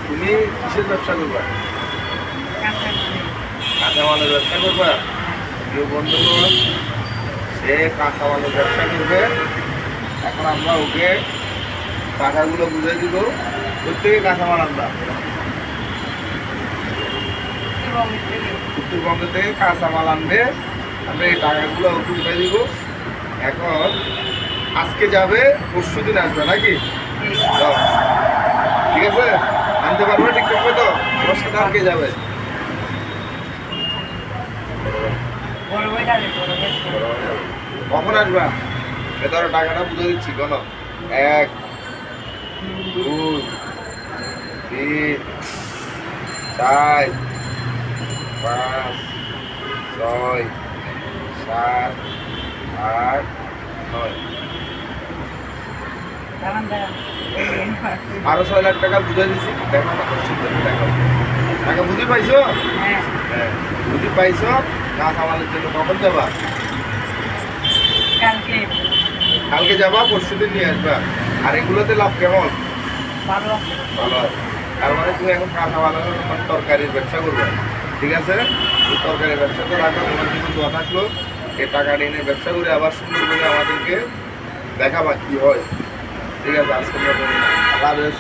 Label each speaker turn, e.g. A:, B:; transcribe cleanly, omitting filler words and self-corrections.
A: তুমি কিসের ব্যবসা করবা? কাঁচামালের ব্যবসা করবা? প্রিয় বন্ধুগণ, সে কাঁচামালের ব্যবসা করবে। এখন আমরা ওকে টাকাগুলো বুঝে দিব। প্রত্যেকে কাঁচামাল আনবা, উত্তরবঙ্গ থেকে কাঁচামাল আনবে। আমরা এই টাকাগুলো ওকে উঠে দিব। এখন আজকে যাবে, পরশু দিন আসবে নাকি? ঠিক আছে, আনতে পারবে ঠিক থাকবে তো? তোমার সাথে আর কে যাবে? কখন আসবা? ভেতরে টাকাটা বুঝে দিচ্ছি। কোন 1 2 3 4 5 6 7 8 9 আরো 6 লাখ টাকা বুঝে দিচ্ছি। দেখো না, টাকা বুঝে পাইছো? হ্যাঁ, বুঝে পাইছো। কাঁচামালের জন্য কখন যাবা? কালকে যাবা, পরশু দিন নিয়ে আসবা। আর এগুলোতে লাভ কেমন? ভালো আছে। তার মানে তুমি এখন কাঁচামাল তরকারির ব্যবসা করবে। ঠিক আছে, এই তরকারির ব্যবসা তো রাখবা। তোমার জন্য দোয়া থাকলো। এই টাকা নিয়ে ব্যবসা করে আবার সুন্দর করে আমাদেরকে দেখাবা কি হয়। ঠিক আছে, আজকে আল্লাহ হাফেজ।